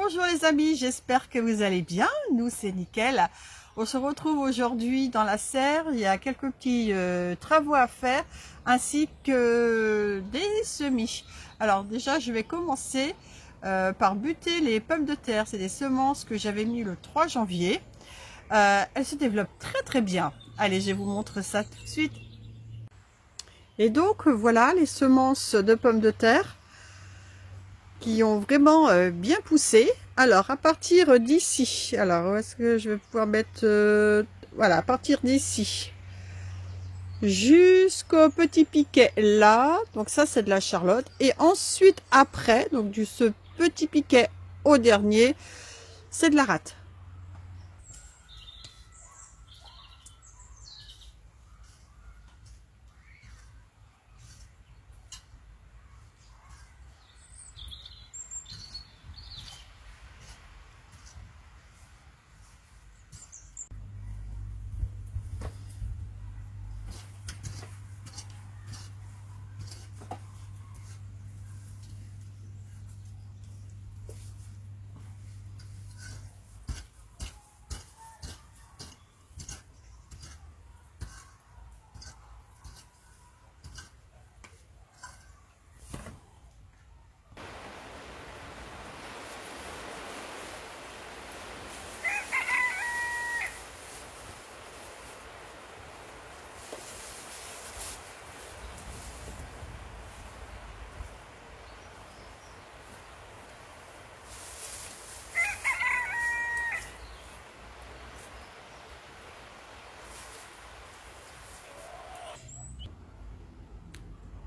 Bonjour les amis, j'espère que vous allez bien. Nous c'est nickel. On se retrouve aujourd'hui dans la serre. Il y a quelques petits travaux à faire ainsi que des semis. Alors déjà je vais commencer par buter les pommes de terre. C'est des semences que j'avais mis le 3 janvier. Elles se développent très bien. Allez, je vous montre ça tout de suite. Et donc voilà les semences de pommes de terre qui ont vraiment bien poussé. Alors à partir d'ici, alors est-ce que je vais pouvoir mettre voilà, à partir d'ici jusqu'au petit piquet là, donc ça c'est de la charlotte, et ensuite après, donc ce petit piquet au dernier, c'est de la rate.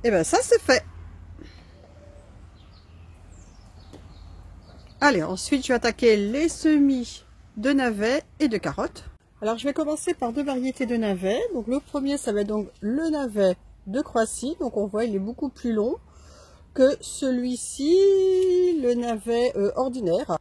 Et bien ça c'est fait. Allez, ensuite je vais attaquer les semis de navets et de carottes. Alors je vais commencer par deux variétés de navets. Donc le premier ça va être donc le navet de Croatie. Donc on voit il est beaucoup plus long que celui-ci, le navet ordinaire.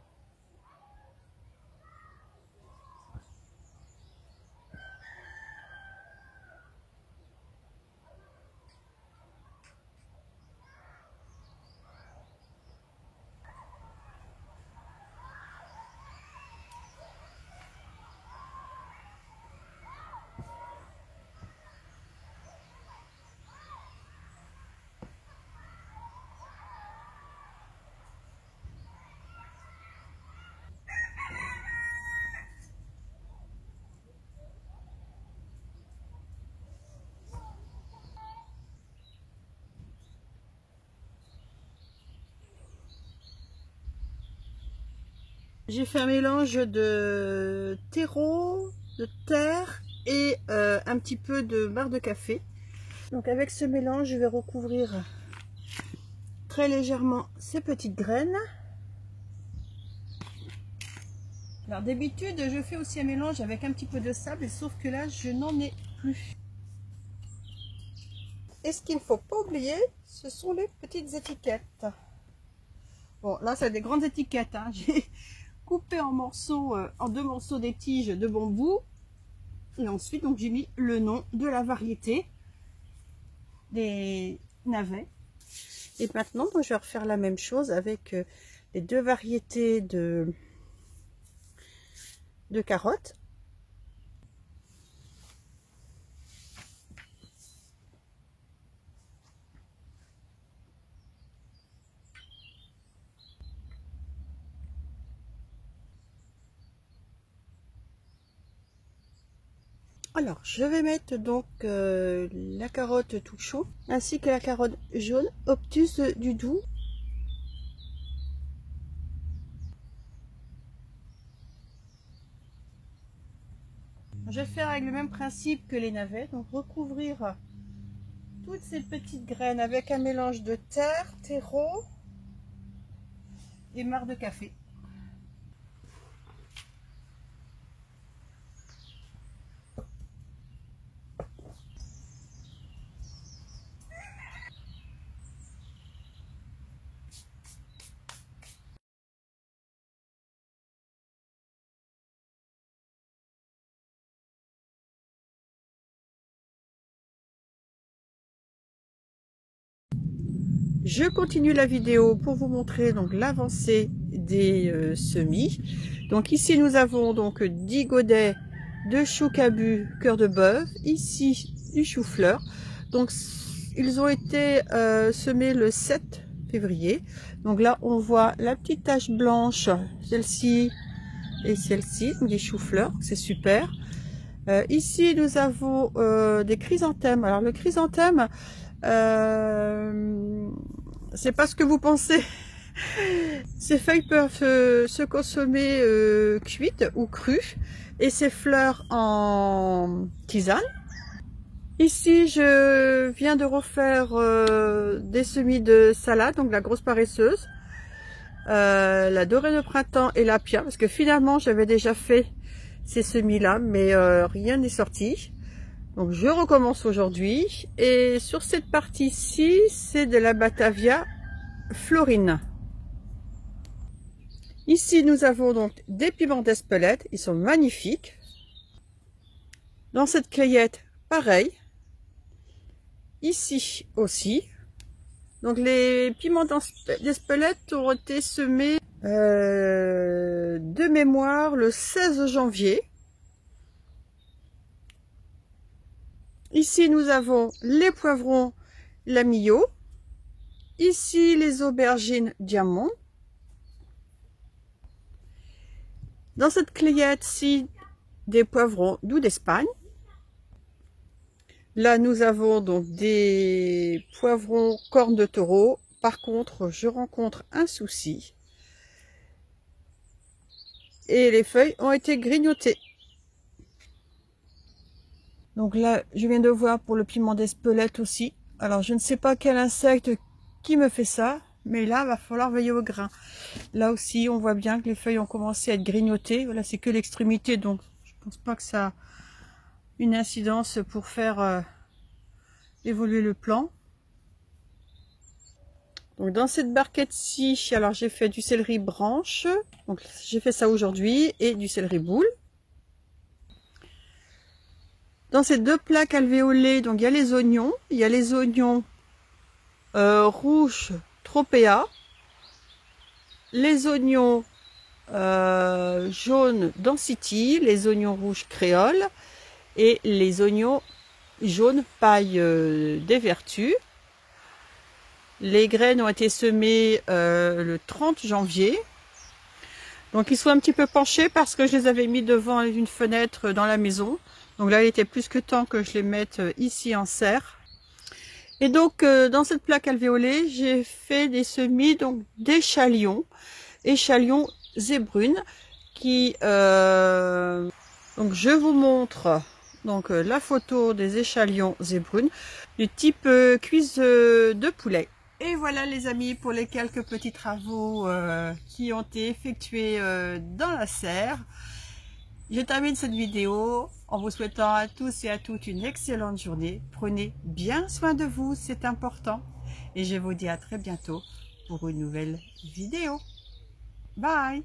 J'ai fait un mélange de terreau, de terre et un petit peu de barre de café. Donc avec ce mélange, je vais recouvrir très légèrement ces petites graines. Alors d'habitude, je fais aussi un mélange avec un petit peu de sable, sauf que là, je n'en ai plus. Et ce qu'il ne faut pas oublier, ce sont les petites étiquettes. Bon, là, c'est des grandes étiquettes, hein. J'ai coupé en morceaux, en deux morceaux des tiges de bambou. Et ensuite, donc j'ai mis le nom de la variété des navets. Et maintenant, je vais refaire la même chose avec les deux variétés de carottes. Alors, je vais mettre donc la carotte tout chaud, ainsi que la carotte jaune, Obtus du Doubs. Je vais faire avec le même principe que les navets, donc recouvrir toutes ces petites graines avec un mélange de terre, terreau et marc de café. Je continue la vidéo pour vous montrer donc l'avancée des semis. Donc ici nous avons donc 10 godets de chou cabu cœur de bœuf, ici du chou-fleur. Donc ils ont été semés le 7 février. Donc là on voit la petite tache blanche, celle-ci et celle-ci, donc des choux-fleurs, c'est super. Ici nous avons des chrysanthèmes. Alors le chrysanthème, c'est pas ce que vous pensez. Ces feuilles peuvent se consommer cuites ou crues, et ces fleurs en tisane. Ici je viens de refaire des semis de salade, donc la grosse paresseuse, la dorée de printemps et la pia, parce que finalement j'avais déjà fait ces semis là, mais rien n'est sorti. Donc je recommence aujourd'hui, et sur cette partie-ci c'est de la Batavia Florine. Ici nous avons donc des piments d'Espelette, ils sont magnifiques. Dans cette cueillette pareil, ici aussi. Donc les piments d'Espelette ont été semés de mémoire le 16 janvier. Ici nous avons les poivrons Lamillo. Ici les aubergines Diamant. Dans cette cueillette-ci, des poivrons doux d'Espagne. Là nous avons donc des poivrons cornes de taureau. Par contre je rencontre un souci. Et les feuilles ont été grignotées. Donc là, je viens de voir pour le piment d'Espelette aussi. Alors, je ne sais pas quel insecte qui me fait ça, mais là, il va falloir veiller au grain. Là aussi, on voit bien que les feuilles ont commencé à être grignotées. Voilà, c'est que l'extrémité, donc je pense pas que ça a une incidence pour faire évoluer le plant. Donc, dans cette barquette-ci, alors j'ai fait du céleri branche. Donc, j'ai fait ça aujourd'hui, et du céleri boule. Dans ces deux plaques alvéolées, donc il y a les oignons. Il y a les oignons rouges Tropea, les oignons jaunes Density, les oignons rouges Créole et les oignons jaunes paille des Vertus. Les graines ont été semées le 30 janvier. Donc ils sont un petit peu penchés parce que je les avais mis devant une fenêtre dans la maison. Donc là, il était plus que temps que je les mette ici en serre. Et donc, dans cette plaque alvéolée, j'ai fait des semis donc d'échalions, échalions zébrunes, qui donc je vous montre donc la photo des échalions zébrunes du type cuisse de poulet. Et voilà les amis pour les quelques petits travaux qui ont été effectués dans la serre. Je termine cette vidéo en vous souhaitant à tous et à toutes une excellente journée. Prenez bien soin de vous, c'est important. Et je vous dis à très bientôt pour une nouvelle vidéo. Bye!